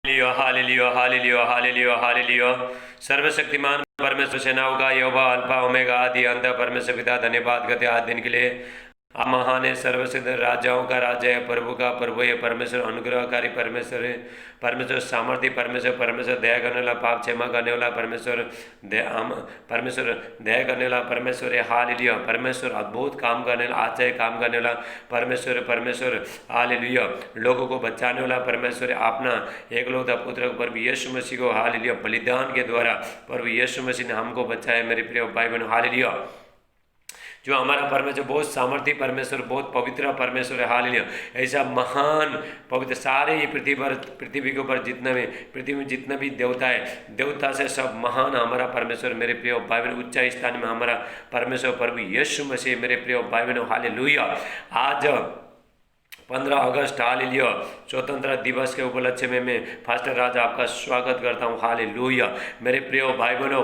Hallelujah hallelujah hallelujah hallelujah. सर्वशक्तिमान परमेश्वर सेनाओं का यहोवा अल्फा ओमेगा आदि अंत परमेश्वर पिता धन्यवाद करते आज दिन के लिए। आप महान है, सर्वसिद्ध राजाओं का राजा है, प्रभु का प्रभु है, परमेश्वर अनुग्रहकारी परमेश्वर है, परमेश्वर सामर्थ्य परमेश्वर, परमेश्वर दया करने वाला, पाप क्षमा करने वाला परमेश्वर, परमेश्वर दया करने वाला परमेश्वर है। हालेलुया। परमेश्वर अद्भुत काम करने वाला, आश्चर्य काम करने वाला परमेश्वर, परमेश्वर हालेलुया। लोगों को बचाने वाला परमेश्वर है। अपना एकलौता पुत्र प्रभु यीशु मसीह को हालेलुया बलिदान के द्वारा प्रभु यीशु मसीह ने हमको बचाया। मेरे प्रिय भाई बहनों हालेलुया। जो हमारा परमेश्वर बहुत सामर्थ्य परमेश्वर, बहुत पवित्र परमेश्वर है। हालेलुया। ऐसा महान पवित्र सारे ये पृथ्वी के ऊपर जितना भी पृथ्वी में जितना भी देवता है, देवता से सब महान हमारा परमेश्वर। मेरे प्रिय भाई बहन उच्च स्थान में हमारा परमेश्वर प्रभु यीशु मसीह। मेरे प्रिय भाई बहनों हालेलुया। आज 15 अगस्त हालेलुया स्वतंत्र दिवस के उपलक्ष्य में मैं फास्टर राज आपका स्वागत करता हूँ। हालेलुया। मेरे प्रिय भाई बहनों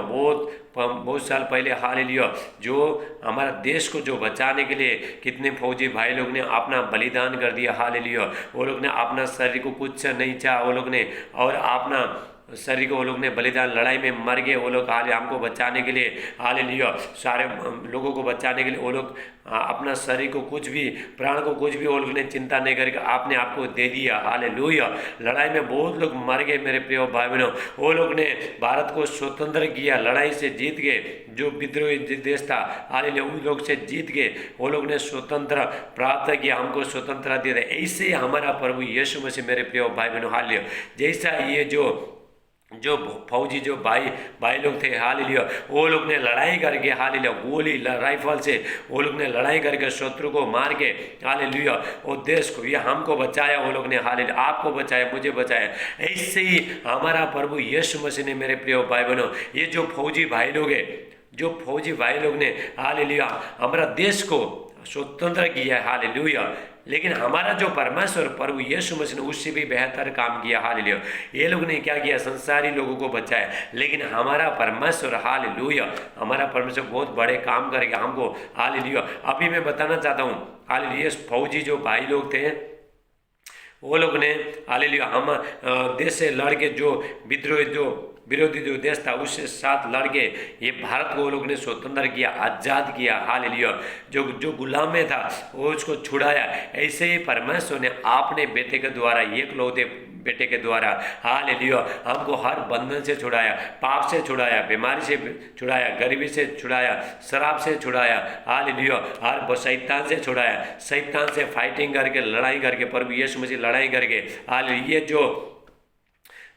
बहुत साल पहले हालेलुया जो हमारा देश को जो बचाने के लिए कितने फौजी भाई लोग ने अपना बलिदान कर दिया। हालेलुया। वो लोग ने अपना शरीर को कुछ नहीं चाहा, वो लोग ने और अपना शरीर को वो लोग ने बलिदान लड़ाई में मर गए। वो लोग हाले हमको बचाने के लिए हालेलुया सारे लोगों को बचाने के लिए वो लोग अपना शरीर को कुछ भी प्राण को कुछ भी वो लोग ने चिंता नहीं करके आपने आपको दे दिया। हालेलुया। लड़ाई में बहुत लोग मर गए मेरे प्रिय भाई बहनों। वो लोग ने भारत को स्वतंत्र किया, लड़ाई से जीत गए। जो विद्रोही देश था हालेलुया उन लोग से जीत गए। वो लोग ने स्वतंत्र प्राप्त किया, हमको स्वतंत्रता दिया। ऐसे हमारा प्रभु यीशु मसीह मेरे प्रिय भाई बहनों हालेलुया जैसा ये जो फौजी जो भाई लोग थे हालेलुया वो लोग ने लड़ाई करके हालेलुया गोली राइफल से वो लोग ने लड़ाई करके शत्रु को मार के हालेलुया वो देश को ये हमको बचाया। वो लोग ने हालेलुया आपको बचाया, मुझे बचाया। ऐसे ही हमारा प्रभु यीशु मसीह ने मेरे प्रिय भाई बहनों ये जो फौजी भाई लोग है, जो फौजी भाई लोग ने हालेलुया हमारा देश को स्वतंत्र किया है। हालेलुया। लेकिन हमारा जो परमेश्वर प्रभु यीशु मसीह ने उससे भी बेहतर काम किया। हालेलुया। ये लोग ने क्या किया, संसारी लोगों को बचाया। लेकिन हमारा परमेश्वर हालेलुया हमारा परमेश्वर बहुत बड़े काम करेगा हमको। हालेलुया। अभी मैं बताना चाहता हूँ हालेलुया फौजी जो भाई लोग थे वो लोग ने हालेलुया हम देश से लड़के जो विद्रोही जो विरोधी जो देश था उससे साथ लड़के ये भारत को वो लोग ने स्वतंत्र किया, आज़ाद किया। हालेलुया। जो गुलाम में था वो उसको छुड़ाया। ऐसे ही परमेश्वर ने आपने बेटे के द्वारा एकलौते बेटे के द्वारा हालेलुया हमको हर बंधन से छुड़ाया, पाप से छुड़ाया, बीमारी से छुड़ाया, गरीबी से छुड़ाया, शराब से छुड़ाया। हालेलुया हर शैतान से छुड़ाया, शैतान से फाइटिंग करके लड़ाई करके प्रभु यीशु मसीह लड़ाई करके हालेलुया ये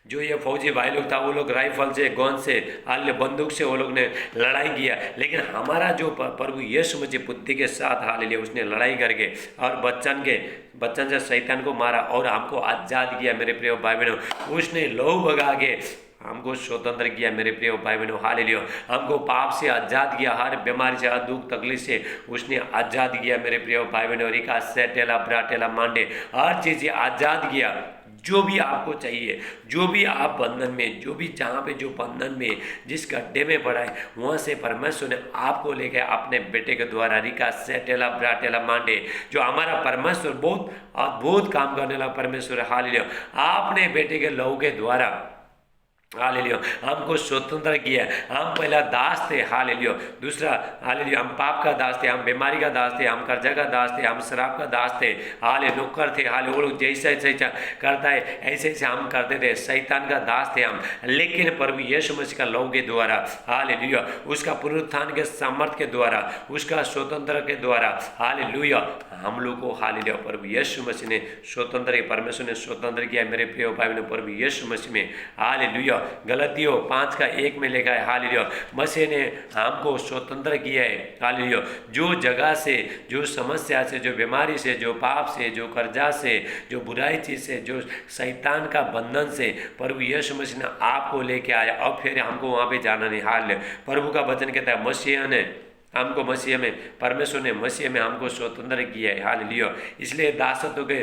जो ये फौजी भाई लोग था वो लोग राइफल से गन से हाल बंदूक से वो लोग ने लड़ाई किया। लेकिन हमारा जो प्रभु यीशु मसीह बुद्धि के साथ हालेलुया उसने लड़ाई करके और बच्चन से शैतान को मारा और हमको आज़ाद किया। मेरे प्रिय भाई बहनों उसने लहू बगा के हमको स्वतंत्र किया। मेरे प्रिय भाई बहनों हालेलुया हमको पाप से आज़ाद किया, हर बीमारी से हर दुख तकलीफ से उसने आज़ाद किया। मेरे प्रिय भाई बहनों रिका सेटेला ब्राटेला मांडे हर चीज़ आज़ाद किया। जो भी आपको चाहिए, जो भी आप बंधन में, जो भी जहाँ पे जो बंधन में जिस गड्ढे में पड़ा है वहाँ से परमेश्वर ने आपको लेकर अपने बेटे के द्वारा रिका सेटेला ब्राटेला मांडे जो हमारा परमेश्वर बहुत अद्भुत काम करने वाला परमेश्वर है। हालेलुया आपने बेटे के लहू के द्वारा हालेलुया हमको स्वतंत्र किया। हम पहला दास थे हालेलुया, दूसरा हालेलुया हम पाप का दास थे, हम बीमारी का दास थे, हम कर्जा का दास थे, हम शराब का दास थे। हाले नौकर थे हाले वो लोग जैसा जैसा करता है ऐसे ऐसे हम करते थे, शैतान का दास थे हम। लेकिन प्रभु यीशु मसीह का लहू के द्वारा हालेलुया उसका पुनरुत्थान के सामर्थ के द्वारा उसका स्वतंत्र के द्वारा हालेलुया हम लोग को हालेलुया प्रभु यीशु मसीह ने स्वतंत्र परमेश्वर ने स्वतंत्र किया। मेरे प्रिय भाई ने प्रभु यीशु मसीह में हालेलुया गलतियों 5:1 में लिखा है हालेलुया मसीह ने हमको स्वतंत्र किया है। हालेलुया जो जगह से, जो समस्या से, जो बीमारी से, जो पाप से, जो कर्जा से, जो बुराई चीज से, जो शैतान का बंधन से प्रभु यीशु मसीह ने आपको लेके आया। अब फिर हमको वहाँ पे जाना नहीं। हालेलुया प्रभु का वचन कहता है मसीह ने हमको मसीह में परमेश्वर ने मसीह में हमको स्वतंत्र किया है। हालेलुया इसलिए दासत्व के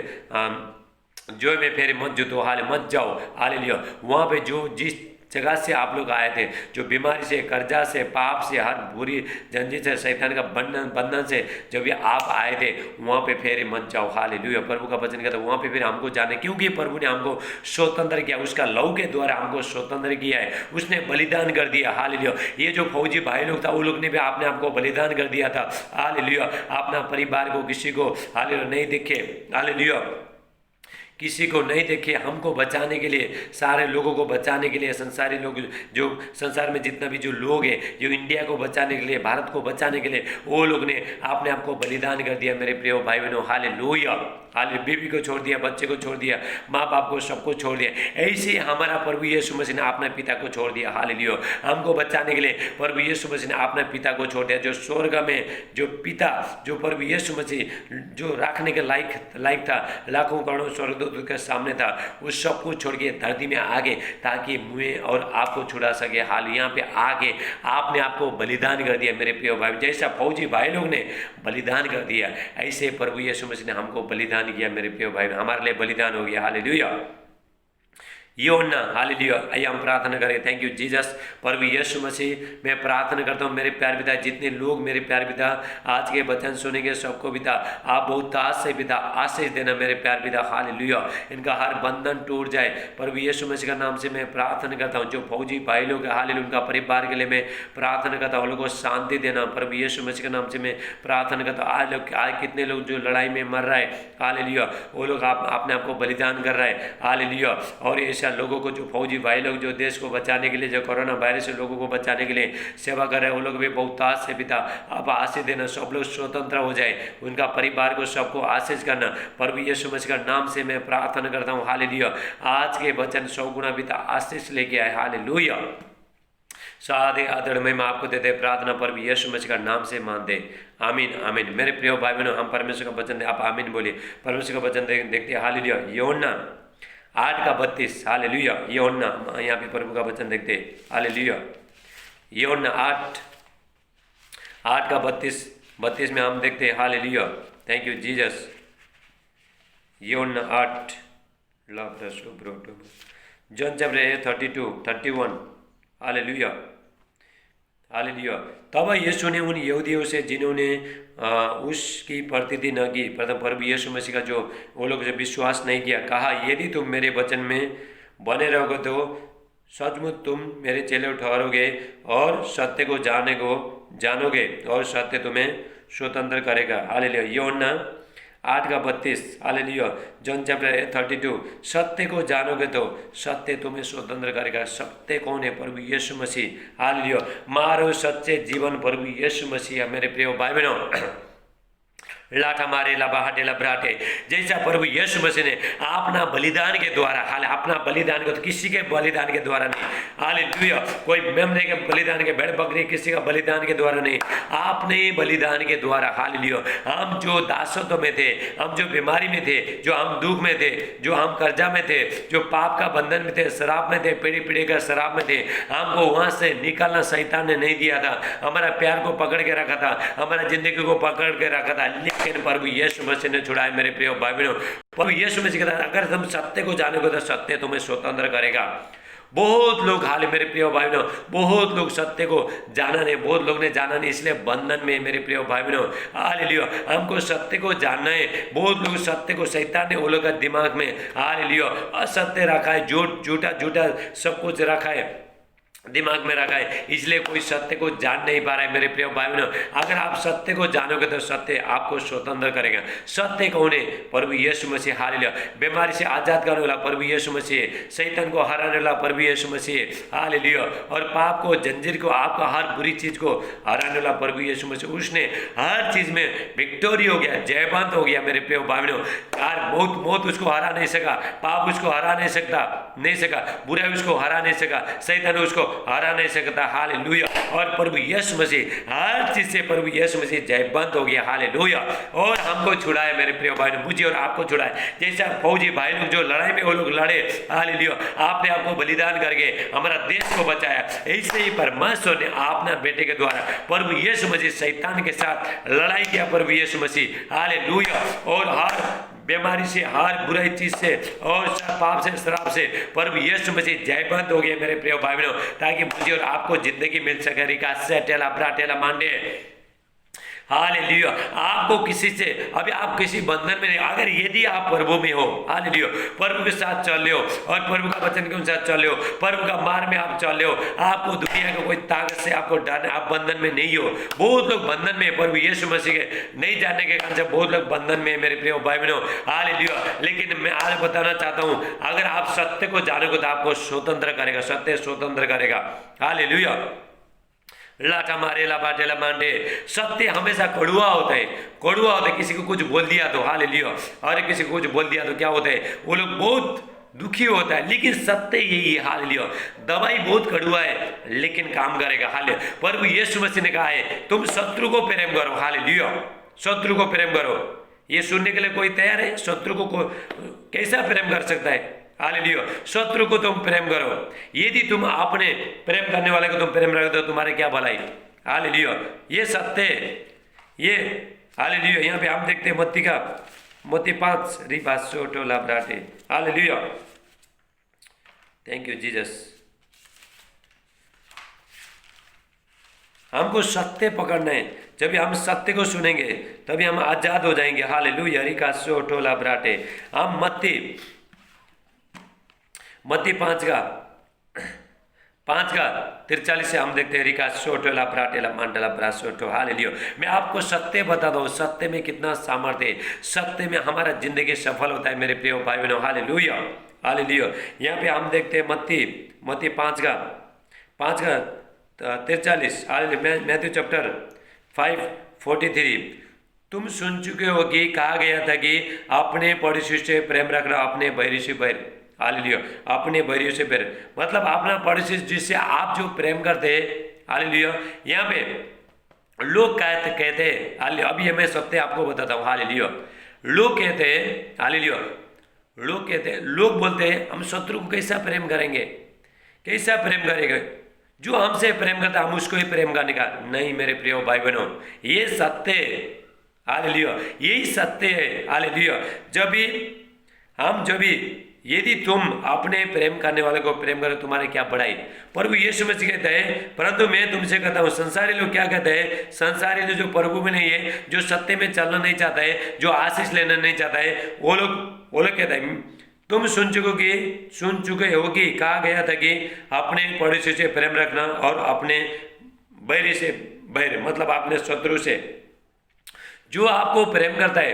जो में फिर मत जुतो हाले मत जाओ। हालेलुया वहाँ पे जो जिस जगह से आप लोग आए थे, जो बीमारी से, कर्जा से, पाप से, हर बुरी जंजीर से, शैतान का बंधन से जब ये आप आए थे, वहाँ पे फिर मत जाओ। हालेलुया। प्रभु का वचन कहता है वहाँ पे फिर हमको जाने, क्योंकि प्रभु ने हमको स्वतंत्र किया, उसका लहू के द्वारा हमको स्वतंत्र किया है, उसने बलिदान कर दिया। हालेलुया। ये जो फौजी भाई लोग था, वो लोग ने भी आपने आपको बलिदान कर दिया था। हालेलुया। अपना परिवार को, किसी को हालेलुया नहीं देखे, हालेलुया किसी को नहीं देखे, हमको बचाने के लिए, सारे लोगों को बचाने के लिए, संसारी लोग, जो संसार में जितना भी जो लोग हैं, जो इंडिया को बचाने के लिए, भारत को बचाने के लिए, वो लोग ने आपने आपको बलिदान कर दिया मेरे प्रिय भाई बहनों। हालेलुया। हालेलुया। बीवी को छोड़ दिया, बच्चे को छोड़ दिया, माँ बाप को, सबको छोड़ दिया। ऐसे हमारा प्रभु यीशु मसीह ने अपने पिता को छोड़ दिया। हालेलुया। हमको बचाने के लिए प्रभु यीशु मसीह ने अपने पिता को छोड़ दिया। जो स्वर्ग में जो पिता, जो प्रभु यीशु मसीह जो रखने के लायक था, लाखों करोड़ों स्वर्गदूतों के सामने था, उस सब कुछ छोड़ के धरती में आगे, ताकि मुझे और आपको छुड़ा सके। हाल यहाँ पे आके आपने आपको बलिदान कर दिया मेरे प्रिय भाई। जैसा फौजी भाई लोग ने बलिदान कर दिया, ऐसे प्रभु यीशु मसीह ने हमको बलिदान किया मेरे प्रिय भाई, हमारे लिए बलिदान हो गया। हालेलुया। यूहन्ना, हालेलुया। आइए हम प्रार्थना करें। Thank you Jesus. प्रभु यीशु मसीह, मैं प्रार्थना करता हूँ मेरे प्यारे पिता, जितने लोग मेरे प्यारे पिता आज के वचन सुनेंगे, सबको पिता आप बहुत ताज से पिता आशीष देना मेरे प्यारे पिता। हालेलुया। इनका हर बंधन टूट जाए प्रभु यीशु मसीह का नाम से मैं प्रार्थना करता हूँ। जो फौजी भाई लोग हालेलुया, उनका परिवार के लिए मैं प्रार्थना करता हूँ, लोगों को शांति देना प्रभु यीशु मसीह के नाम से मैं प्रार्थना करता हूँ। आज कितने लोग जो लड़ाई में मर रहा है, हालेलुया, वो लोग आपने आपको बलिदान कर रहा है। हालेलुया। और ऐसा लोगों को, जो फौजी भाई लोग जो देश को बचाने के लिए, जो कोरोना वायरस से लोगों को बचाने के लिए सेवा कर रहे हैं, वो लोग भी बहुत ताज से पिता आप आशीष देना, सब लोग स्वतंत्र हो जाए, उनका परिवार को सबको आशीष करना प्रभु यीशु मसीह का नाम से मैं प्रार्थना करता हूँ। हालेलुया। आज के वचन 100 गुना पिता आशीष लेके आए। हालेलुया। सादे आदर में आपको देते प्रार्थना प्रभु यीशु मसीह का नाम से मान दे। आमीन आमीन। मेरे प्रिय भाई बहनों, हम परमेश्वर का वचन, आप आमीन बोलिए। परमेश्वर का वचन देखते हैं। हालेलुया। यूहन्ना 8:32। हालेलुया। यूहन्ना, यहाँ पे प्रभु का वचन देखते हैं। हालेलुया। यूहन्ना 8:32 में हम देखते हैं। हालेलुया। Thank you Jesus. यूहन्ना 8 जॉन चैप्टर 32-31। हालेलुया। हालेलुया। तब यीशु ने उन यहूदियों से जिन्होंने उसकी प्रतिथि न की, प्रभु यीशु मसीह का जो वो लोग जो विश्वास नहीं किया, कहा यदि तुम मेरे वचन में बने रहोगे तो सचमुच तुम मेरे चेले ठहरोगे और सत्य को जानोगे और सत्य तुम्हें स्वतंत्र करेगा। हालेलुया। यूहन्ना 8:32। हालेलुया। John chapter 32। सत्य को जानोगे तो सत्य तुम्हें स्वतंत्र करेगा। सत्य कौन है? प्रभु यीशु मसीह। हालेलुया। मारो सच्चे जीवन प्रभु यीशु मसीह। मेरे प्रिय भाई बहनों, लाठा मारे लबाहटे लबराटे, जैसा प्रभु यीशु मसीह ने अपना बलिदान के द्वारा, हाल अपना बलिदान को, तो किसी के बलिदान के द्वारा नहीं, हालेलुया, कोई मेमने के बलिदान के, भेड़ बकरी किसी का बलिदान के द्वारा नहीं, आपने बलिदान के द्वारा। हालेलुया। हम जो दासत्व में थे, हम जो बीमारी में थे, जो हम दुख में थे, जो हम कर्जा में थे, जो पाप का बंधन में थे, शराब में थे, पीढ़ी का शराब में थे, हमको वहां से निकालना शैतान ने नहीं दिया था। हमारा प्यार को पकड़ के रखा था, हमारा जिंदगी को पकड़ के रखा था, लेकिन प्रभु यीशु मसीह ने छुड़ाया। मेरे प्रिय भाई बहनों, प्रभु यीशु मसीह कहता है अगर तुम सत्य को जानोगे तो सत्य तुम्हें स्वतंत्र करेगा। बहुत लोग, हाल मेरे प्रिय भाई बहनों, बहुत लोग सत्य को जाना नहीं, बहुत लोग ने जाना नहीं, इसलिए बंधन में। मेरे प्रिय भाई बहनों, हालेलुया, हमको सत्य को जानना है। बहुत लोग सत्य को, शैतान ने वो लोग का दिमाग में हालेलुया असत्य रखा है, झूठा सब कुछ रखा है, दिमाग में रखा है, इसलिए कोई सत्य को जान नहीं पा रहा है। मेरे प्रिय भाई बहनों, अगर आप सत्य को जानोगे तो सत्य आपको स्वतंत्र करेगा। सत्य कौन है? प्रभु यीशु मसीह। हालेलुया। बीमारी से आजाद करने वाला प्रभु यीशु मसीह, शैतान को हराने वाला प्रभु यीशु मसीह। हालेलुया। और पाप को, जंजीर को, आपका हर बुरी चीज को हराने वाला प्रभु यीशु मसीह। उसने हर चीज में विक्टोरी हो गया, जयवंत हो गया। मेरे प्रिय भाई बहनों, यार मौत उसको हरा नहीं सका, पाप उसको हरा नहीं सका, बुराई उसको हरा नहीं सका, शैतान उसको हरा नहीं सकता। हालेलुया। और प्रभु यीशु मसीह हर चीज से, प्रभु यीशु मसीह जयवंत हो गया। हालेलुया। और हमको छुड़ाया मेरे प्रिय भाई ने, मुझे और आपको छुड़ाया। जैसा फौजी भाई लोग जो लड़ाई में वो लोग लड़े, हालेलुया, आपने आपको बलिदान करके हमारा देश को बचाया। ऐसे ही परमेश्वर ने अपना बेटे के द्वारा प्रभु यीशु मसीह शैतान के साथ लड़ाई किया। प्रभु यीशु मसीह, हालेलुया। और हर बीमारी से, हर बुराई चीज से और पाप से, शराब से प्रभु यीशु मसीह जयबंद हो गए मेरे प्रिय भाई बहनों, ताकि मुझे और आपको जिंदगी मिल सके। रिका से टेला ब्राटेला मांडे, हालेलुया। आपको किसी से, अभी आप किसी बंधन में नहीं, अगर यदि आप प्रभु में हो, हालेलुया, प्रभु के साथ चल रहे हो और प्रभु का वचन के अनुसार चल रहे हो, प्रभु का मार्ग में आप चल रहे हो, आपको दुनिया का कोई ताकत से आपको डरना, आप बंधन में नहीं हो। बहुत लोग बंधन में, प्रभु यीशु मसीह के नहीं जानने के कारण से बहुत लोग बंधन में मेरे प्रिय भाई बहनों, हालेलुया। लेकिन मैं आज बताना चाहता हूं, अगर आप सत्य को जानोगे तो आपको स्वतंत्र करेगा, सत्य स्वतंत्र करेगा, हालेलुया। लाठा मारेला बाटेला मांडे, सत्य हमेशा कड़ुआ होता है, कड़ुआ होता है। किसी को कुछ बोल दिया तो हालेलुया, और किसी को कुछ बोल दिया तो क्या होता है, वो लोग बहुत दुखी होता है। लेकिन सत्य यही है, हालेलुया। दवाई बहुत कड़ुआ है लेकिन काम करेगा, हालेलुया। प्रभु यीशु मसीह ने कहा है तुम शत्रु को प्रेम करो, हालेलुया, शत्रु को प्रेम करो। ये सुनने के लिए कोई तैयार है? शत्रु को कैसा प्रेम कर सकता है? हालेलुया। शत्रु को तुम प्रेम करो। यदि तुम अपने प्रेम करने वाले को तुम प्रेम रखते हो, तुम्हारे क्या भलाई, हालेलुया। ये सत्य, ये हालेलुया। यहाँ पे हम देखते हैं मत्ती 5 रिपासो टोला ब्राटे, हालेलुया। Thank you Jesus. हमको सत्य पकड़ना है। जब हम सत्य को सुनेंगे तभी हम आजाद हो जाएंगे, हालेलुया। रिकासो टोला ब्राटे। हम मत्ती 5 का 43 से हम देखते हैं, रिका सोटोला प्राटेला मंडला ब्रासोटो, हालेलुया। मैं आपको सत्य बता दूं, सत्य में कितना सामर्थ्य है, सत्य में हमारा जिंदगी सफल होता है मेरे प्रिय भाई बहनों, हालेलुया, हालेलुया। यहाँ पे हम देखते हैं मत्ती 5 का 43, हालेलुया। Matthew chapter 5:43। तुम सुन चुके हो कि कहा गया था कि अपने पड़ोसी से प्रेम रखना, अपने बैरी से बैर, हालेलुया, अपने बैरियों से प्रेम, मतलब अपना पड़ोसी जिससे आप जो प्रेम करते हैं, हालेलुया। यहाँ पे लोग कहते हैं, हालेलुया, अभी मैं सत्य आपको बताता हूँ, हालेलुया। लोग कहते हैं, हालेलुया, लोग बोलते हैं हम शत्रु को कैसा प्रेम करेंगे, कैसा प्रेम करेंगे, जो हमसे प्रेम करता है हम उसको ही प्रेम करने का। नहीं मेरे प्रिय भाई बहनों, ये सत्य है, हालेलुया, यही सत्य है, हालेलुया। जब भी यदि तुम अपने प्रेम करने वाले को प्रेम करो, तुम्हारे क्या बढ़ाई। प्रभु यीशु मसीह कहते हैं, परंतु मैं तुमसे कहता हूँ, संसारी लोग क्या कहते हैं, संसारी लोग जो प्रभु में नहीं है, जो सत्य में चलना नहीं चाहता है, जो आशीष लेना नहीं चाहता है, वो लोग कहते हैं तुम सुन चुके हो कि कहा गया था कि अपने पड़ोसी से प्रेम रखना और अपने बैरी से बैर, मतलब अपने शत्रु से। जो आपको प्रेम करता है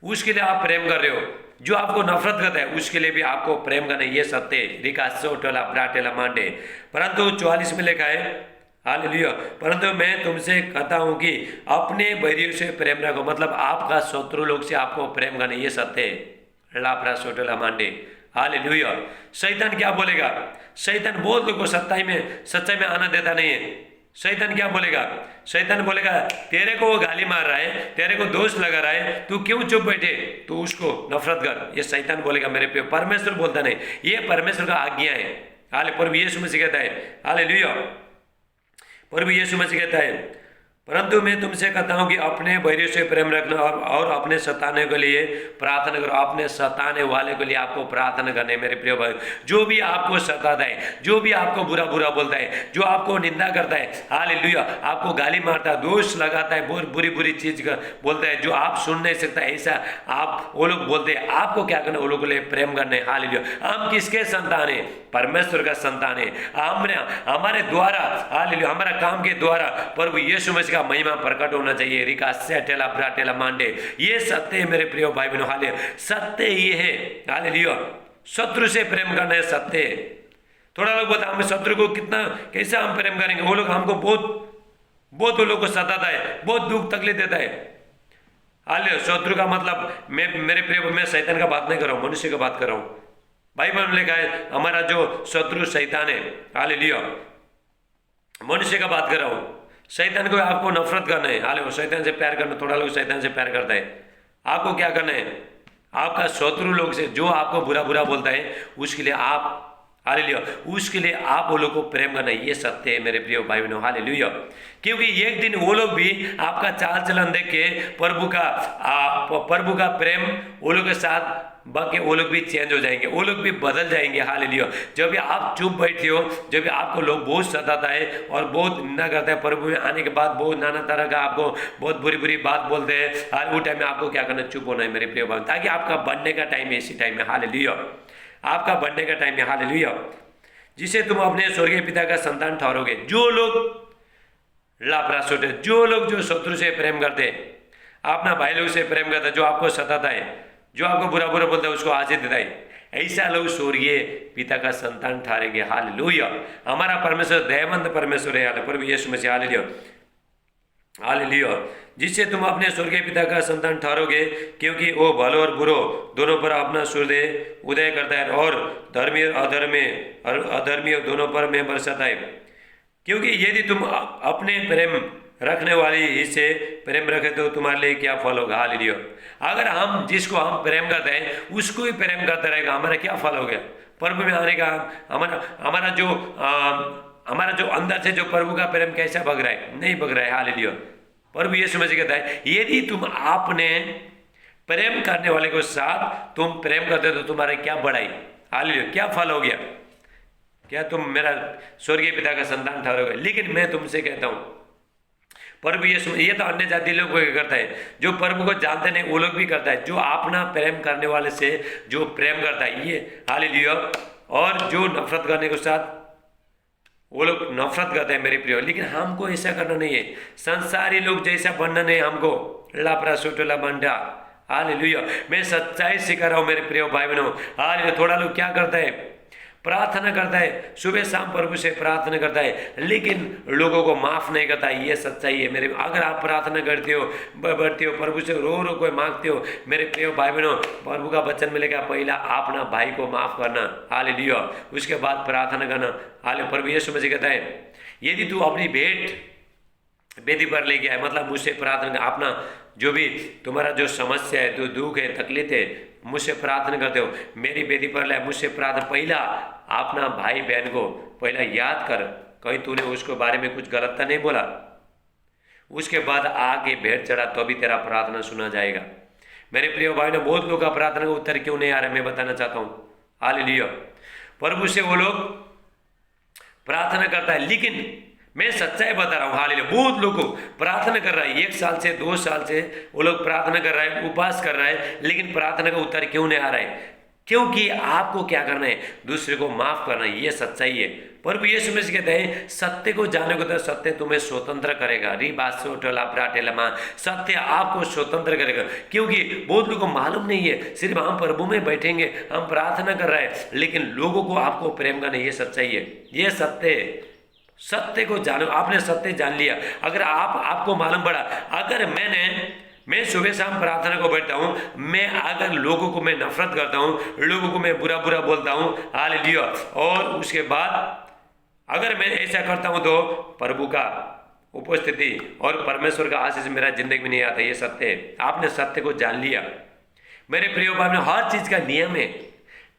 उसके लिए आप प्रेम कर रहे हो, जो आपको नफरत करता है उसके लिए भी आपको प्रेम करना, ये सत्य रिकासो टोला ब्राटेला मांडे। परंतु 44 में लिखा है, हालेलुया, परंतु मैं तुमसे कहता हूं कि अपने बैरियों से प्रेम रखो, मतलब आपका शत्रु लोग से आपको प्रेम करना, ये सत्य है, लापरा सोटोला मांडे, हालेलुया। शैतान क्या बोलेगा? शैतान बहुत लोगों को सच्चाई में आना देता नहीं है। शैतान क्या बोलेगा? शैतान बोलेगा तेरे को वो गाली मार रहा है, तेरे को दोष लगा रहा है, तू क्यों चुप बैठे, तू उसको नफरत कर, ये शैतान बोलेगा मेरे पे। परमेश्वर बोलता नहीं, ये परमेश्वर का आज्ञा है, हाले। प्रभु यीशु मसीह कहता है, हालेलुया, प्रभु यीशु मसीह कहता है, परंतु मैं तुमसे कहता हूं कि अपने बैरियों से प्रेम रखना और अपने सताने के लिए प्रार्थना करो। अपने सताने वाले के लिए आपको प्रार्थना करने, मेरे प्रिय भाई। जो भी आपको सताता है, जो भी आपको बुरा बोलता है, जो आपको निंदा करता है, हालेलुया, आपको गाली मारता है, दोष लगाता है, बहुत बुरी चीज बोलता है जो आप सुन नहीं सकता, ऐसा आप वो लोग बोलते हैं, आपको क्या करना, वो लोग के लिए प्रेम करने, हालेलुया। हम किसके संतान है? परमेश्वर का संतान है। हमारे द्वारा, हालेलुया, हमारा काम के द्वारा प्रभु यीशु मसीह का महिमा प्रकट होना चाहिए। रिका सेटेला ब्राटेला मांडे, ये सत्य है मेरे प्रिय भाई बहनों, हालेलुया, सत्य ये है, हालेलुया। शत्रु से प्रेम करना है, सत्य है। थोड़ा लोग बोलते हम शत्रु को कैसे हम प्रेम करेंगे, वो लोग हमको बहुत लोगों को सताता है, बहुत दुख तकलीफ देता है, हालेलुया। शत्रु का मतलब मेरे प्रिय, मैं शैतान का बात नहीं कर रहा हूँ, मनुष्य का बात कर रहा हूँ। बाइबल में लिखा है हमारा जो शत्रु शैतान है, हालेलुया, मनुष्य का बात कर रहा हूँ। शैतान को आपको नफरत करना है, हालेलुया, शैतान से प्यार करना। थोड़ा लोग शैतान से प्यार करता है, आपको क्या करना है? आपका शत्रु लोग से जो आपको बुरा बोलता है उसके लिए आप, हालेलुया। उसके लिए आप वो लोग को प्रेम करना, ये सत्य है मेरे प्रिय भाई बहनों। हालेलुया। क्योंकि एक दिन वो लोग भी आपका चाल चलन देख के प्रभु का प्रेम वो लोग के साथ बाकी वो लोग भी चेंज हो जाएंगे, वो लोग भी बदल जाएंगे। हालेलुया। जब भी आप चुप बैठे हो, जब भी आपको लोग बहुत सताता है और बहुत निंदा करता है, प्रभु में आने के बाद बहुत नाना तरह का आपको बहुत बुरी बुरी बात बोलते हैं, हर वो टाइम में आपको क्या करना, चुप होना है मेरे प्रिय भाई, ताकि आपका बनने का टाइम है इसी टाइम में। हालेलुया। आपका बनने का टाइम है। हालेलुया। जिसे तुम अपने स्वर्गीय पिता का संतान ठहरोगे। जो लोग लापरवाह होते, जो लोग जो शत्रु से प्रेम करते, अपना भाई लोग से प्रेम करता है, जो आपको सताता है, जो आपको बुरा बुरा बोलता है, उसको आशीष देता है, ऐसा लोग स्वर्गीय पिता का संतान ठहरेंगे। हालेलुया। हमारा परमेश्वर दयावंत परमेश्वर है, प्रभु यीशु मसीह। हालेलुया। हालेलुया। जिससे तुम अपने स्वर्गीय पिता का संतान ठहरोगे, क्योंकि वो भलो और बुरो दोनों पर अपना सूर्य उदय करता है और धर्मी और अधर्मी दोनों पर में बरसाता है। क्योंकि यदि तुम अपने प्रेम रखने वाली हिस्से प्रेम रखे तो तुम्हारे लिए क्या फल होगा। हालेलुया। अगर हम जिसको हम प्रेम करते हैं उसको ही प्रेम करते रहेगा, हमारा क्या फल हो गया। प्रभु में आने का हमारा जो अंदर से जो प्रभु का प्रेम कैसा बग रहा है, नहीं बग रहा है। हालेलुया। प्रभु यीशु मसीह कहता है, यदि तुम आपने प्रेम करने वाले के साथ तुम प्रेम करते हो तो तुम्हारा क्या बढ़ाई। हालेलुया। क्या फल हो गया, क्या तुम मेरा स्वर्गीय पिता का संतान ठहरोगे। लेकिन मैं तुमसे कहता हूं, प्रभु यीशु, ये तो अन्य जाति लोग करता है, जो प्रभु को जानते नहीं वो लोग भी करता है, जो अपना प्रेम करने वाले से जो प्रेम करता है ये। हालेलुया। और जो नफरत करने के साथ वो लोग नफरत करते हैं मेरे प्रिय। लेकिन हमको ऐसा करना नहीं है, संसारी लोग जैसा बनना नहीं हमको, लापरा सुटोला बंडा। हालेलुया। मैं सच्चाई सिखा रहा हूँ मेरे प्रिय भाई बहनों। हालेलुया। थोड़ा लोग क्या करता है, प्रार्थना करता है, सुबह शाम प्रभु से प्रार्थना करता है, लेकिन लोगों को माफ नहीं करता है। ये सच्चाई है मेरे। अगर आप प्रार्थना करते हो, बढ़ते हो, प्रभु से रो रो कोई मांगते हो मेरे प्रिय भाई बहनों, प्रभु का वचन मिलेगा, पहला अपना भाई को माफ करना। हालेलुया। उसके बाद प्रार्थना करना। हालेलुया। प्रभु यीशु मसीह कहता है, यदि तू अपनी भेंट वेदी पर ले गया है, मतलब मुझसे प्रार्थना कर, अपना जो भी तुम्हारा जो समस्या है, जो दुख है, तकलीफ है, मुझसे प्रार्थना करते हो, मेरी वेदी पर ले, मुझसे प्रार्थना। पहला अपना भाई बहन को पहला याद कर, कहीं तूने उसके बारे में कुछ गलत तो नहीं बोला। उसके बाद आगे भेंट चढ़ा तो भी तेरा प्रार्थना सुना जाएगा। मेरे प्रिय भाई ने बहुत लोग का प्रार्थना का उत्तर क्यों नहीं आ रहा, मैं बताना चाहता हूँ। हालेलुया। प्रभु से वो लोग प्रार्थना करता है, लेकिन मैं सच्चाई बता रहा हूँ। हालेलुया। बहुत लोग प्रार्थना कर रहा है, 1 साल से 2 साल से वो लोग प्रार्थना कर रहा है, उपवास कर रहा है, लेकिन प्रार्थना का उत्तर क्यों नहीं आ रहा है। क्योंकि आपको क्या करना है, दूसरे को माफ करना है। ये सच्चाई है। प्रभु यीशु मसीह कहते हैं, सत्य को जाने को तो सत्य तुम्हें स्वतंत्र करेगा। सत्य आपको स्वतंत्र करेगा। क्योंकि बहुत लोगों को मालूम नहीं है, सिर्फ हम प्रभु में बैठेंगे, हम प्रार्थना कर रहे हैं, लेकिन लोगों को आपको प्रेम करना, ये सच्चाई है, ये सत्य है। सत्य को जानो। आपने सत्य जान लिया। अगर आपको मालूम पड़ा, अगर मैं सुबह शाम प्रार्थना को बैठता हूँ, मैं अगर लोगों को मैं नफरत करता हूँ, लोगों को मैं बुरा बुरा बोलता हूँ, हालेलुया, और उसके बाद अगर मैं ऐसा करता हूँ तो प्रभु का उपस्थिति और परमेश्वर का आशीष मेरा जिंदगी में नहीं आता। ये सत्य है। आपने सत्य को जान लिया मेरे प्रिय भाई में। हर चीज का नियम है।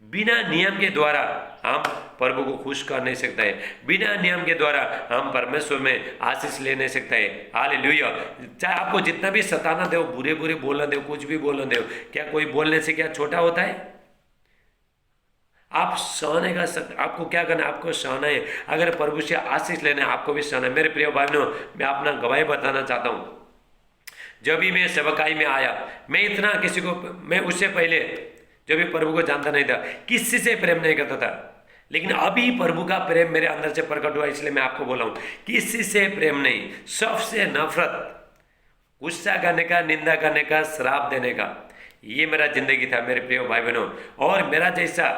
बिना नियम के द्वारा हम प्रभु को खुश कर नहीं सकते हैं। बिना नियम के द्वारा हम परमेश्वर में आशीष ले नहीं सकते हैं। हालेलुया। चाहे आपको जितना भी सताना दो, बुरे बुरे बोलना दो, कुछ भी बोलना दो, क्या कोई बोलने से क्या छोटा होता है। आप सहने का आपको क्या करना है, आपको सहना है। अगर प्रभु से आशीष लेना है, आपको भी सहना है। मेरे प्रिय भाइयों, मैं अपना गवाही बताना चाहता हूँ। जब भी मैं सेवकाई में आया, मैं इतना किसी को, मैं उससे पहले जब भी प्रभु को जानता नहीं था, किसी से प्रेम नहीं करता था, लेकिन अभी प्रभु का प्रेम मेरे अंदर से प्रकट हुआ, इसलिए मैं आपको बोला हूँ, किसी से प्रेम नहीं, सबसे नफरत, गुस्सा करने का, निंदा करने का, श्राप देने का, ये मेरा जिंदगी था मेरे प्रिय भाई बहनों। और मेरा जैसा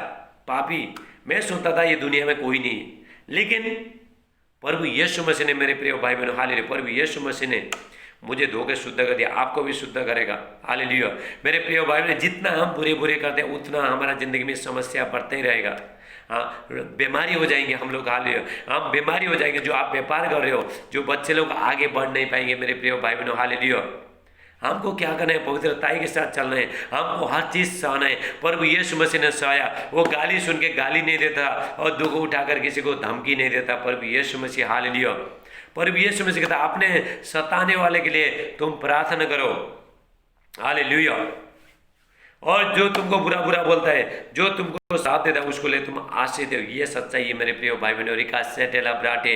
पापी मैं सोचता था ये दुनिया में कोई नहीं, लेकिन प्रभु यीशु मसीह ने, मेरे प्रिय भाई बहनों, हालेलुया, प्रभु यीशु मसीह ने मुझे धो के शुद्ध कर दिया, आपको भी शुद्ध करेगा। हालेलुया। मेरे प्रिय भाई बहनों, जितना हम बुरे बुरे करते हैं उतना हमारा जिंदगी में समस्या बढ़ते ही रहेगा। हाँ, बीमारी हो जाएंगे हम लोग। हालेलुया। हम बीमारी हो जाएंगे। जो आप व्यापार कर रहे हो, जो बच्चे लोग आगे बढ़ नहीं पाएंगे मेरे प्रिय भाई बहनों, हालेलुया। हमको क्या करना है? पवित्रताई के साथ चलना है, हमको हर चीज़ सहना है। प्रभु यीशु मसीह ने सहाया, वो गाली सुन के गाली नहीं देता और दुख उठाकर किसी को धमकी नहीं देता। प्रभु यीशु मसीह, हालेलुया। प्रभु यीशु मसीह कहता अपने सताने वाले के लिए तुम प्रार्थना करो, हालेलुया। और जो तुमको बुरा बुरा बोलता है, जो तुमको साथ देता है, उसको ले तुम आशीष दो। ये सच्चाई है मेरे प्रिय भाई बहनों। रिका सेटेला ब्राटे,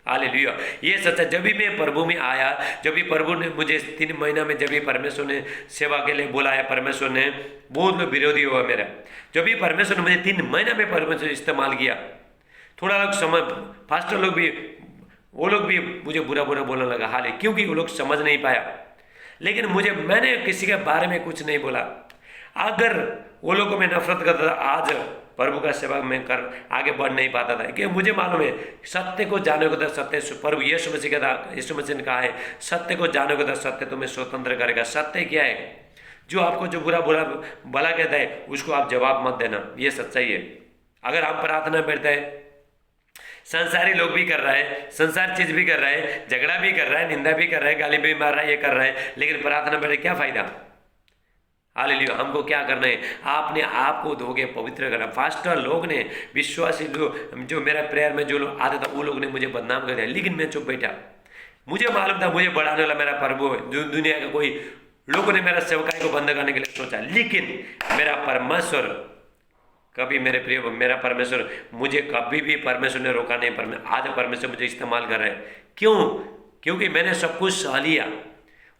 हालेलुया। ये सच्चा, जब भी मैं प्रभु में आया, जब भी प्रभु ने मुझे 3 महीना में, जब भी परमेश्वर ने सेवा के लिए बुलाया, परमेश्वर ने बहुत लोग विरोधी हुआ मेरा। जब भी परमेश्वर ने मुझे 3 महीना में परमेश्वर इस्तेमाल किया, थोड़ा लोग समझ, फास्टर लोग भी, वो लोग भी मुझे बुरा बुरा बोलने लगा, हाल क्योंकि वो लोग समझ नहीं पाया। लेकिन मैंने किसी के बारे में कुछ नहीं बोला। अगर वो लोग को मैं नफरत करता था, आज प्रभु का सेवा में कर आगे बढ़ नहीं पाता था, क्योंकि मुझे मालूम है सत्य को जाने को तो सत्य, प्रभु यीशु मसीह का था, यीशु मसीह ने कहा है सत्य को जाने को तो सत्य तुम्हें स्वतंत्र करेगा। सत्य क्या है? जो आपको जो बुरा बुरा भला कहता है उसको आप जवाब मत देना, ये सच्चाई है। अगर हम प्रार्थना बैठते हैं, संसारी लोग भी कर रहा है, संसार चीज भी कर रहा है, झगड़ा भी कर रहा है, निंदा भी कर रहा है, गाली भी मार रहा है, ये कर रहा है, लेकिन प्रार्थना बैठे क्या फायदा? हालेलुया। हमको क्या करना है? आपने आपको धोके पवित्र करना। फास्टर लोग ने, विश्वासी लोग, जो मेरा प्रेयर में जो लोग आते थे, वो लोग ने मुझे बदनाम कर दिया, लेकिन मैं चुप बैठा। मुझे मालूम था मुझे बढ़ाने वाला मेरा प्रभु है। दुनिया का कोई लोगों ने मेरा सेवकाई को बंद करने के लिए सोचा, लेकिन मेरा परमेश्वर कभी, मेरे प्रिय, मेरा परमेश्वर मुझे कभी भी परमेश्वर ने रोका नहीं। आज परमेश्वर मुझे इस्तेमाल कर रहे हैं। क्यों? क्योंकि मैंने सब कुछ सह लिया।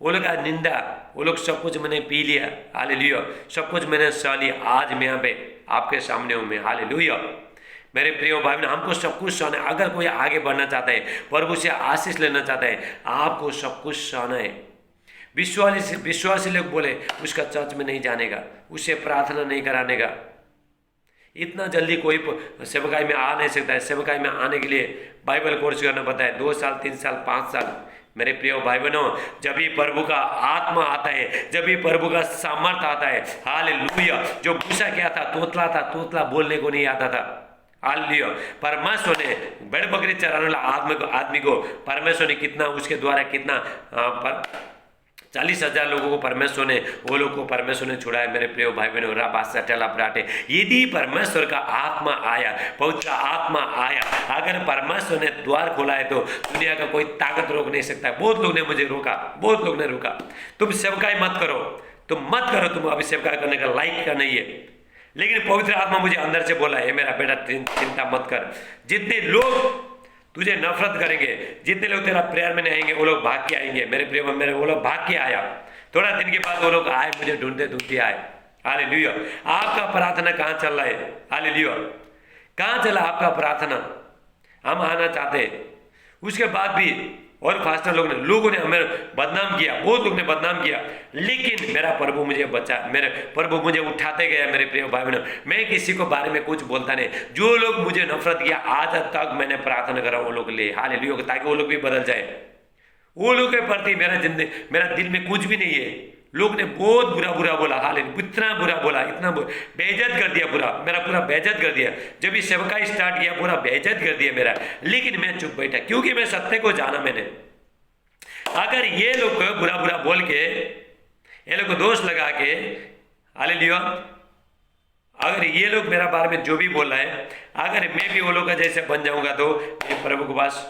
वो लोग का निंदा, वो लोग सब कुछ मैंने पी लिया, हालेलुया। सब कुछ मैंने सह लिया। आज मैं यहाँ पे आपके सामने हूँ मैं, हालेलुया। मेरे प्रिय भाई बहन, हमको सब कुछ सहना है। अगर कोई आगे बढ़ना चाहता है, प्रभु से आशीष लेना चाहता है, आपको सब कुछ सहना है। विश्वासी लोग बोले उसका चर्च में नहीं जाने का, उससे प्रार्थना नहीं कराने का, इतना जल्दी कोई सेवकाई में आ नहीं सकता है। सेवकाई में आने के लिए बाइबल कोर्स करना पड़ता है, 2 साल, 3 साल, 5 साल। मेरे प्रिय भाई बहनों, जब भी प्रभु का आत्मा आता है, जब भी प्रभु का सामर्थ आता है, हालेलुया। जो मूसा क्या था? तोतला था, तोतला बोलने को नहीं आता था, हालेलुया। परमेश्वर ने भेड़ बकरी चराने वाला आदमी को परमेश्वर ने कितना, उसके द्वारा कितना 40,000 लोगों को परमेश्वर ने, वो लोग को परमेश्वर ने छुड़ाया। मेरे प्रिय भाई बहनों, यदि परमेश्वर का आत्मा आया, पवित्र आत्मा आया, अगर परमेश्वर ने द्वार खोला है तो दुनिया का कोई ताकत रोक नहीं सकता। बहुत लोग ने मुझे रोका, बहुत लोग ने रोका, तुम सेवकाई मत करो, तुम मत करो, तुम अभी सेवकाई करने का लायक का नहीं है। लेकिन पवित्र आत्मा मुझे अंदर से बोला है, मेरा बेटा चिंता मत कर। जितने लोग तुझे नफरत करेंगे, जितने लोग तेरा प्रेयर में नहीं आएंगे, वो लोग भाग के आएंगे। मेरे प्रिय, वो लोग भाग के आया। थोड़ा दिन के बाद वो लोग आए, मुझे ढूंढते ढूंढते आए, हालेलुया। आपका प्रार्थना कहाँ चल रहा है? हालेलुया। कहाँ चला आपका प्रार्थना? हम आना चाहते हैं। उसके बाद भी और फास्टर लोगों ने हमें बदनाम किया, बहुत लोग ने बदनाम किया, लेकिन मेरा प्रभु मुझे बचा, मेरे प्रभु मुझे उठाते गया। मेरे प्रिय भाई बहनों, मैं किसी को बारे में कुछ बोलता नहीं। जो लोग मुझे नफरत किया, आज तक मैंने प्रार्थना करा वो लोग के लिए, हालेलुया, ताकि वो लोग भी बदल जाए। वो लोग के प्रति मेरा दिल में कुछ भी नहीं है। लोग ने बहुत बुरा बोला, हालेलुया, इतना बुरा बोला, इतना बेइज्जत कर दिया, मेरा पूरा बेइज्जत कर दिया। जब ये सेवकाई स्टार्ट किया, पूरा बेइज्जत कर दिया मेरा, लेकिन मैं चुप बैठा, क्योंकि मैं सत्य को जाना। मैंने, अगर ये लोग बुरा बोल के, ये लोग को दोष लगा के, हालेलुया, अगर ये लोग मेरा बारे में जो भी बोल रहा है, अगर मैं भी वो लोग का जैसे बन जाऊंगा तो मैं प्रभु के पास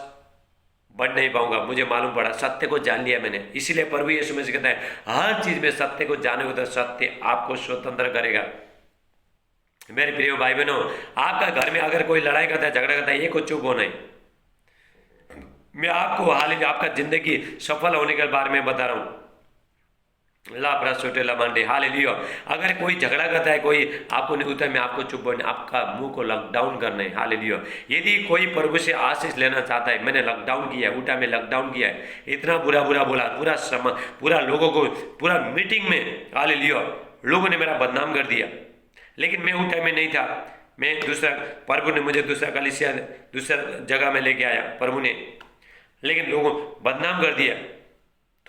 बढ़ नहीं पाऊंगा। मुझे मालूम पड़ा, सत्य को जान लिया मैंने। इसीलिए प्रभु यीशु मसीह कहता है, हर चीज में सत्य को जाने को तो सत्य आपको स्वतंत्र करेगा। मेरे प्रिय भाई बहनों, आपका घर में अगर कोई लड़ाई करता है, झगड़ा करता है, ये को चुप होना है। मैं आपको हाल आपका जिंदगी सफल होने के बारे में बता रहा हूँ। हालेलुया। अगर कोई झगड़ा करता है, कोई आपको नहीं उठता, मैं आपको चुप बोलना, आपका मुंह को लॉकडाउन करना है, हालेलुया। यदि कोई प्रभु से आशीष लेना चाहता है, मैंने लॉकडाउन किया है, उठा में लॉकडाउन किया है, इतना बुरा बोला, पूरा लोगों को, पूरा मीटिंग में, हालेलुया, लोगों ने मेरा बदनाम कर दिया। लेकिन मैं उस टाइम में नहीं था, मैं दूसरा, प्रभु ने मुझे दूसरा कलीसिया, दूसरा जगह में लेके आया प्रभु ने, लेकिन लोगों बदनाम कर दिया।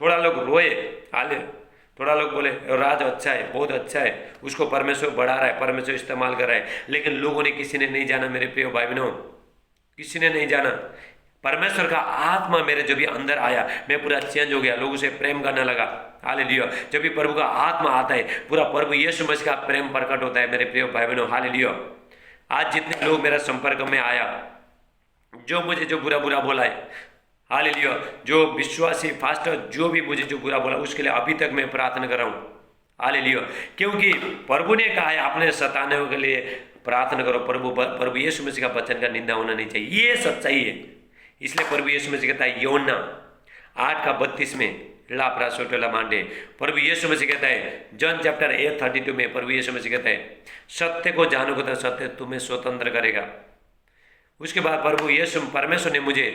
थोड़ा लोग रोए, थोड़ा लोग बोले राज अच्छा है, बहुत अच्छा है, उसको परमेश्वर बढ़ा रहा है, परमेश्वर इस्तेमाल कर रहा है, लेकिन लोगों ने, किसी ने नहीं जाना। मेरे प्रिय भाई बहनों, किसी ने नहीं जाना। परमेश्वर का आत्मा मेरे जब भी अंदर आया, मैं पूरा चेंज हो गया, लोगों से प्रेम करने लगा। हालेलुया। जब भी प्रभु का आत्मा आता है, पूरा प्रभु यीशु मसीह का प्रेम प्रकट होता है मेरे प्रिय भाई बहनों। हालेलुया। आज जितने लोग मेरा संपर्क में आया, जो मुझे जो बुरा बुरा बोला है, हालेलुया, जो विश्वासी पास्टर जो भी मुझे जो बुरा बोला, उसके लिए अभी तक मैं प्रार्थना कर रहा हूँ। हालेलुया। क्योंकि प्रभु ने कहा है अपने सताने के लिए प्रार्थना करो। प्रभु यीशु मसीह का वचन का निंदा होना नहीं चाहिए, ये सच्चाई है। इसलिए प्रभु यीशु मसीह कहता है यूहन्ना 8:32 में लापरा सोटेला मांडे, प्रभु यीशु मसीह कहता है जॉन चैप्टर 8:32 में प्रभु यीशु मसीह कहता है सत्य को जानोगे तो सत्य तुम्हें स्वतंत्र करेगा। उसके बाद प्रभु यीशु परमेश्वर ने मुझे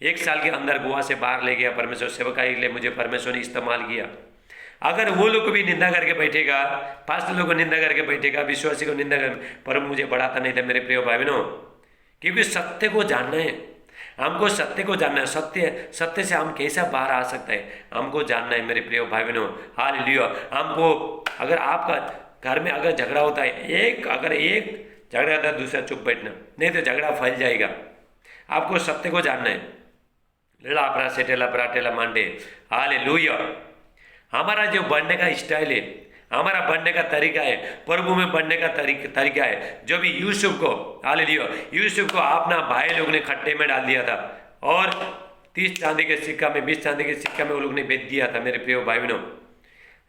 1 साल के अंदर गोवा से बाहर ले गया। परमेश्वर सेवकाई के लिए मुझे परमेश्वर ने इस्तेमाल किया। अगर वो लोग को भी निंदा करके बैठेगा, पास्टर लोग को निंदा करके बैठेगा, विश्वासी को निंदा कर, प्रभु मुझे बढ़ाता नहीं था मेरे प्रिय भाई बहनों। क्योंकि सत्य को जानना है, हमको सत्य को जानना है। सत्य से हम कैसा बाहर आ सकता है, हमको जानना है मेरे प्रिय भाई बहनों। हालेलुया। हमको, अगर आपका घर में अगर झगड़ा होता है, अगर एक झगड़ा होता है, दूसरा चुप बैठना, नहीं तो झगड़ा फैल जाएगा। आपको सत्य को जानना है। लापरा सेटेला पराटेला मांडे। हालेलुया। हमारा जो बढ़ने का स्टाइल है, हमारा बढ़ने का तरीका है, प्रभु में बढ़ने का तरीका है। जो भी यूसुफ को, हालेलुया, यूसुफ को अपना भाई लोग ने खट्टे में डाल दिया था और 30 चांदी के सिक्का में, 20 चांदी के सिक्का में वो लोग ने बेच दिया था मेरे प्रिय भाई बहनों।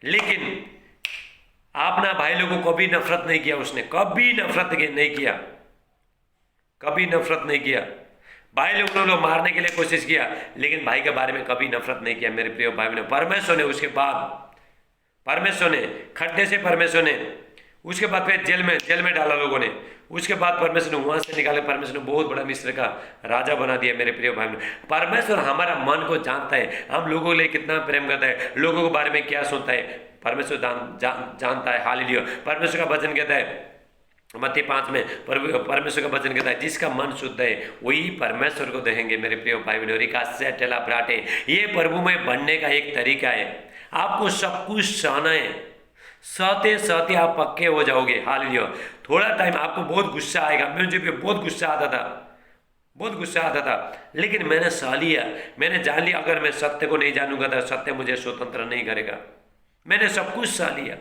लेकिन अपना भाई लोगों को कभी नफरत नहीं किया, उसने कभी नफरत नहीं किया, कभी नफरत नहीं किया। भाई लोगों ने मारने के लिए कोशिश किया, लेकिन भाई के बारे में कभी नफरत नहीं किया मेरे प्रिय भाई बहनों। परमेश्वर ने उसके बाद, परमेश्वर ने खड्डे से, परमेश्वर ने उसके बाद फिर जेल में डाला लोगों ने। उसके बाद परमेश्वर ने वहां से निकाले, परमेश्वर ने बहुत बड़ा मिस्र का राजा बना दिया मेरे प्रिय भाई बहनों। परमेश्वर हमारा मन को जानता है, हम लोगों के लिए कितना प्रेम करता है, लोगों के बारे में क्या सोचता है, परमेश्वर जानता है। हालेलुया। परमेश्वर का वचन कहता है मत्ती 5 में, परमेश्वर का वचन कहता है जिसका मन शुद्ध है वही परमेश्वर को देखेंगे मेरे प्रिय भाई बहनों। ये प्रभु में बनने का एक तरीका है। आपको सब कुछ सहना है, सहते सहते आप पक्के हो जाओगे। हालेलुया। थोड़ा टाइम आपको बहुत गुस्सा आएगा, मुझे भी बहुत गुस्सा आता था, बहुत गुस्सा आता था, लेकिन मैंने सह लिया, मैंने जान लिया अगर मैं सत्य को नहीं जानूंगा तो सत्य मुझे स्वतंत्र नहीं करेगा। मैंने सब कुछ सह लिया।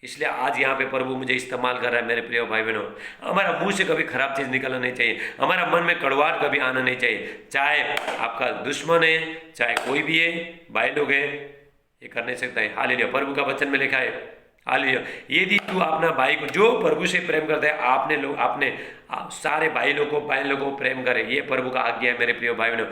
इसलिए आज यहाँ पे प्रभु मुझे इस्तेमाल कर रहा है मेरे प्रिय भाई बहनों। हमारा मुंह से कभी खराब चीज़ निकलना नहीं चाहिए, हमारा मन में कड़वाहट कभी आना नहीं चाहिए। चाहे आपका दुश्मन है, चाहे कोई भी है, भाई लोग है, ये कर नहीं सकता है। हालेलुया। प्रभु का वचन में लिखा है, हालेलुया, यदि तू अपना भाई को, जो प्रभु से प्रेम करता है, आपने सारे भाई लोगों को, बहन लोगों को प्रेम करे, ये प्रभु का आज्ञा है मेरे प्रिय भाई बहनों।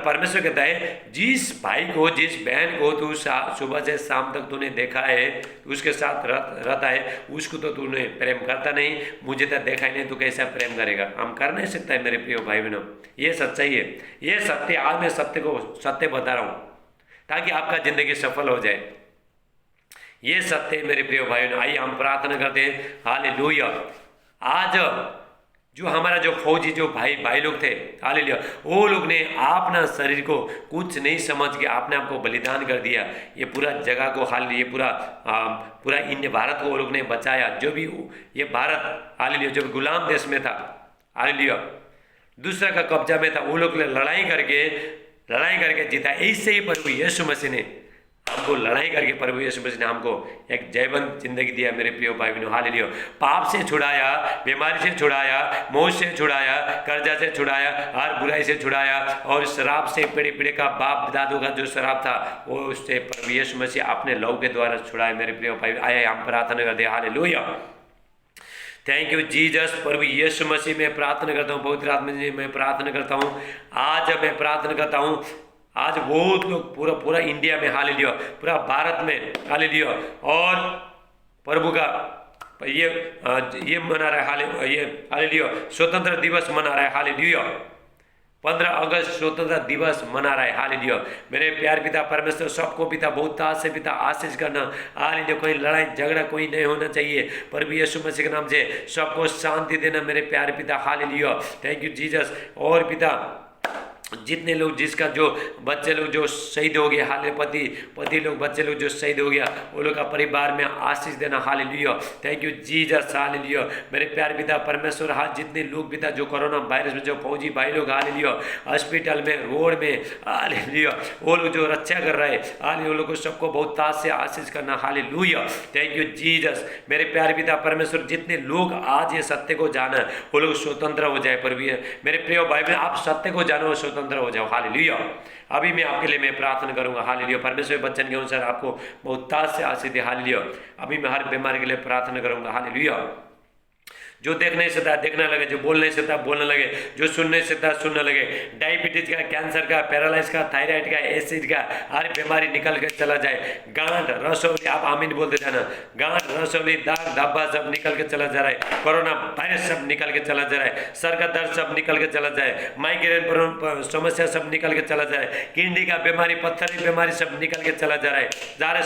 परमेश्वर कहता है जिस भाई को, जिस बहन को तू सुबह से शाम तक तूने देखा है, उसके साथ रहता है, उसको तो तूने प्रेम करता नहीं, मुझे तो देखा ही नहीं, तू कैसा प्रेम करेगा। हम कर नहीं सकता है मेरे प्रिय भाई बहनों। ये सच्चाई है, ये सत्य। आज मैं सत्य बता रहा हूँ ताकि आपका जिंदगी सफल हो जाए। ये सत्य मेरे प्रिय भाइयों। आइए हम प्रार्थना करते हैं। हालेलुया। आज जो हमारा जो फौजी जो भाई लोग थे, हालेलुया, वो लोग ने अपना शरीर को कुछ नहीं समझ के आपने आपको बलिदान कर दिया। ये पूरा जगह को, ये पूरा इंडिया, भारत को वो लोग ने बचाया। जो भी ये भारत, हालेलुया, जो भी गुलाम देश में था, हालेलुया, दूसरा का कब्जा में था, वो लोग ने लड़ाई करके जीता। इससे ही प्रभु यीशु मसीह ने हमको लड़ाई करके, प्रभु यीशु मसीह ने हमको एक जयवंत जिंदगी दिया मेरे प्रिय भाई बहनों। हालेलुया। पाप से छुड़ाया, बीमारी से छुड़ाया, मौत से छुड़ाया, कर्जा से छुड़ाया, हर बुराई से छुड़ाया, और शराब से, पीढ़ी का बाप दादू का जो शराब था वो उससे प्रभु यीशु मसीह अपने लहू के द्वारा छुड़ाया मेरे प्रिय भाई। आए हम प्रार्थना करते हैं। हालेलुया। Thank you Jesus. प्रभु यीशु मसीह में प्रार्थना करता हूँ, पवित्र आत्मा जी मैं प्रार्थना करता हूँ। आज मैं प्रार्थना करता हूँ, आज बहुत लोग पूरा इंडिया में, हालेलुया, पूरा भारत में, हालेलुया, और प्रभु का ये मना रहा है, ये हालेलुया, स्वतंत्र दिवस मना रहा है। हालेलुया। 15 अगस्त स्वतंत्रता दिवस मना रहा है। हालेलुया। मेरे प्यार पिता परमेश्वर सबको पिता बहुत ताज से पिता आशीष करना। हालेलुया। कोई लड़ाई झगड़ा कोई नहीं होना चाहिए। प्रभु यीशु मसीह के नाम से सबको शांति देना मेरे प्यार पिता। हालेलुया। Thank you Jesus. और पिता जितने लोग जिसका जो बच्चे लोग जो शहीद हो गए, हाल पति लोग बच्चे लोग जो शहीद हो गया, वो लोग का परिवार में आशीष देना। Hallelujah, thank you Jesus, hallelujah. मेरे प्यार पिता परमेश्वर, हाँ जितने लोग पिता जो कोरोना वायरस में जो फौजी भाई लोग, हालेलुया, हॉस्पिटल में, रोड में, हालेलुया, वो लोग जो रक्षा कर रहे हैं, हालेलुया, वो लोग को सबको बहुत ताज से आशीष करना। Hallelujah, thank you Jesus. मेरे प्यार पिता परमेश्वर, जितने लोग आज ये सत्य को जाना है वो लोग स्वतंत्र हो जाए। पर भी मेरे प्रिय भाई बहन, आप सत्य को जानो, स्वतंत्र हो जाओ। हालेलुया। अभी मैं आपके लिए मैं प्रार्थना करूंगा। हालेलुया। परमेश्वर वचन के अनुसार आपको बहुत ताज से आशीष दे। हालेलुया। अभी मैं हर बीमारी के लिए प्रार्थना करूंगा। हालेलुया। जो देख नहीं सकता देखने लगे, जो बोल नहीं सकता बोलने लगे, जो सुन नहीं सकता सुनने लगे, डायबिटीज का, कैंसर का, पैरालाइज का, थायराइड का, एसिड का, हर बीमारी निकल के चला जाए। गांठ, रसौली, आप आमीन बोलते जाना। गांठ, रसौली, दाग, धब्बा सब निकल के चला जा रहा है। कोरोना वायरस सब निकल के चला जा रहा है। सर का दर्द सब निकल के चला जाए। माइग्रेन समस्या सब निकल के चला जा रहा है। किडनी का बीमारी, पत्थर की बीमारी सब निकल के चला जा रहा है। जा रहा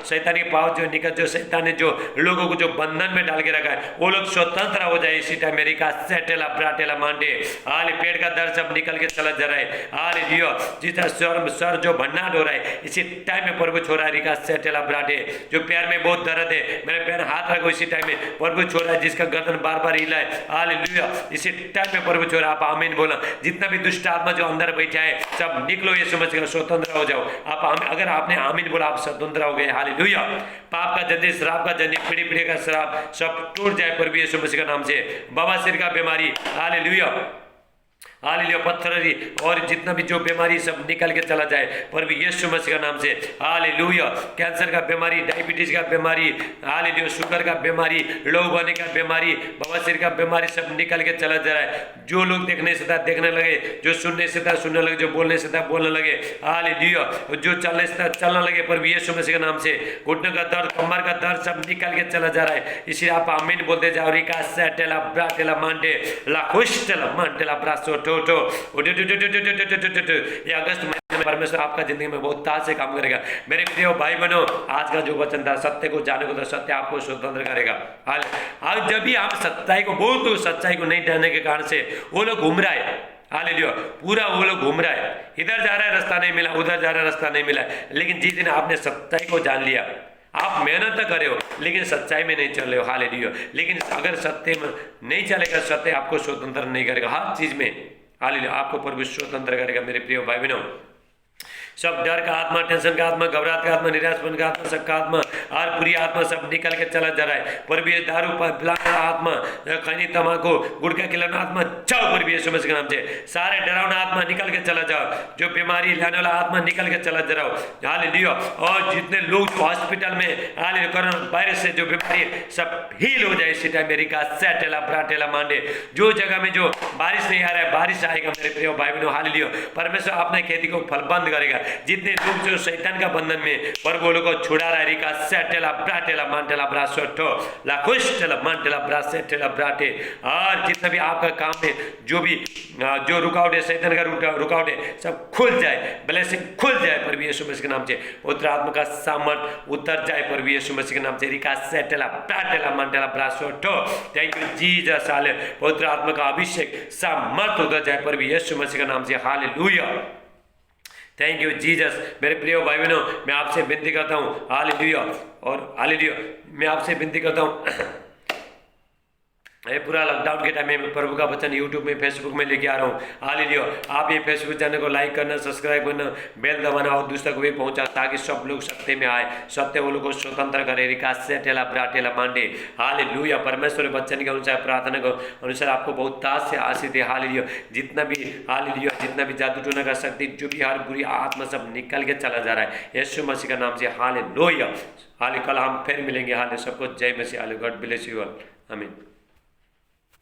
शैतानी पाव जो निकल, जो शैतान ने जो लोगों को जो बंधन में डाल के रखा है, वो लोग स्वतंत्र हो जाए इसी टाइम। मेरी का सेटेला ब्राटेला मांडे, हाल पेट का दर्द सब निकल के चला जा रहा है। हाल लियो जितना सर जो भन्नाट हो रहा है इसी टाइम में प्रभु छोड़ा है। रिका सेटेला ब्राटे, जो पैर में बहुत दर्द है, मेरे पैर हाथ रखो इसी टाइम में प्रभु छोड़ा है। जिसका गर्दन बार बार हिला है, हाल लियो इसी टाइम में प्रभु छोड़ा। आप आमीन बोला। जितना भी दुष्ट आत्मा जो अंदर बैठा है सब निकलो, ये समझ कर स्वतंत्र हो जाओ। आप अगर आपने आमीन बोला आप स्वतंत्र हो गए। हालेलुया। पाप का जंजीर, श्राप का जंजीर, पीढ़ी पीढ़ी का श्राप सब टूट जाए प्रभु यीशु मसीह का नाम से। बवासीर का बीमारी, हालेलुया, हालेलुया, पत्थरी और जितना भी जो बीमारी सब निकल के चला जाए प्रभु यीशु मसीह का नाम से। हालेलुया। कैंसर का बीमारी, डायबिटीज का बीमारी, हालेलुया, शुगर का बीमारी, लो होने का बीमारी, बवासीर का बीमारी सब निकल के चला जा रहा है। जो लोग देखने से था देखने लगे, जो सुनने से था सुनने लगे, जो बोलने से था बोलने लगे। हालेलुया। जो चलने से था चलने लगे प्रभु यीशु मसीह के नाम से। घुटने का दर्द, कमर का दर्द सब निकल के चला जा रहा है। इसलिए आप आमीन बोलते जाओ। रिका सेटेला ब्राटेला मांडे ला खुशटेला मांटेला ब्रासो ये अगस्त महीने में परमेश्वर आपका जिंदगी में बहुत ताज से काम करेगा। मेरे प्रिय भाई बहनों, आज का जो वचन था, सत्य को जाने को, तो सत्य आपको स्वतंत्र करेगा। आज जब भी आप सच्चाई को बोल, तो सच्चाई को नहीं जानने के कारण से वो लोग घूम रहा है। हालेलुया। पूरा वो लोग घूम रहा है, इधर जा रहा है रास्ता नहीं मिला, उधर जा रहा है रास्ता नहीं मिला। लेकिन जिस दिन आपने सच्चाई को जान लिया, आप मेहनत तो करे हो लेकिन सच्चाई में नहीं चल रहे हो। हालेलुया। लेकिन अगर सत्य में नहीं चलेगा, सत्य आपको स्वतंत्र नहीं करेगा हर चीज में। हालेलुया। आपको प्रभु स्वतंत्र करेगा। मेरे प्रिय भाई बहनों, सब डर का आत्मा, टेंशन का आत्मा, घबराहट का आत्मा, निराशपन का आत्मा, शक का आत्मा और बुरी आत्मा सब निकल के चला जा रहा है। पर भी दारू पिलाने आत्मा, खैनी तम्बाकू गुटखा खिलाना आत्मा, जाओ पर भी यीशु मसीह के नाम से। सारे डरावना आत्मा निकल के चला जाओ। जो बीमारी लाने वाला आत्मा निकल के चला जा रहा हो। हालेलुया। और जितने लोग जो हॉस्पिटल में हालेलुया कोरोना वायरस से जो बीमारी सब हील हो जाए इसी टाइम। मेरी का सेटेला ब्राटेला मांडे, जो जगह में जो बारिश नहीं आ रहा है बारिश आएगा। मेरे प्रिय भाई बहनों, हालेलुया। परमेश्वर अपने खेती को फलबंद करेगा। जितने लोग जो शैतान का बंधन में प्रभु लोगों को छुड़ा रहा है। रिका सेटेला ब्राटेला मांटेला ब्रासोटो ला खुशटेला मांटेला ब्रासेटेला ब्राटे। और जितना भी आपका काम है, जो भी जो रुकावट है, शैतान का रुकावट है, सब खुल जाए, ब्लेसिंग खुल जाए प्रभु यीशु मसीह के नाम से। पवित्र आत्मा का सामर्थ उतर जाए प्रभु यीशु मसीह के नाम से। रिका सेटेला ब्राटेला मांटेला ब्रासोटो। Thank you Jesus. हालेलुया। पवित्र आत्मा का अभिषेक सामर्थ उतर जाए प्रभु यीशु मसीह के नाम से। हालेलुया। Thank you Jesus. मेरे प्रिय भाई बहनों, मैं आपसे विनती करता हूँ, हालेलुया, और हालेलुया, मैं आपसे विनती करता हूँ, ये पूरा लॉकडाउन के टाइम में प्रभु का वचन यूट्यूब में, फेसबुक में लेके आ रहा हूँ। हालेलुया। आप ये फेसबुक चैनल को लाइक करना, सब्सक्राइब करना, बेल दबाना और दूसरे को भी पहुंचा, ताकि सब लोग सत्य में आए, सत्य वो लोग को स्वतंत्र करे। रिका सेटेला ब्राटेला मांडे। हालेलुया। परमेश्वर वचन के अनुसार, प्रार्थना के अनुसार आपको बहुत ताज से आशीष दे। हालेलुया। जितना भी हालेलुया, जितना भी जादू टोना का शक्ति, जो भी हर बुरी आत्मा सब निकल के चला जा रहा है यीशु मसीह का नाम से। हालेलुया। हाले कल हम फिर मिलेंगे। हाले सबको जय मसीह। हाले गॉड ब्लेस यू ऑल। आमीन।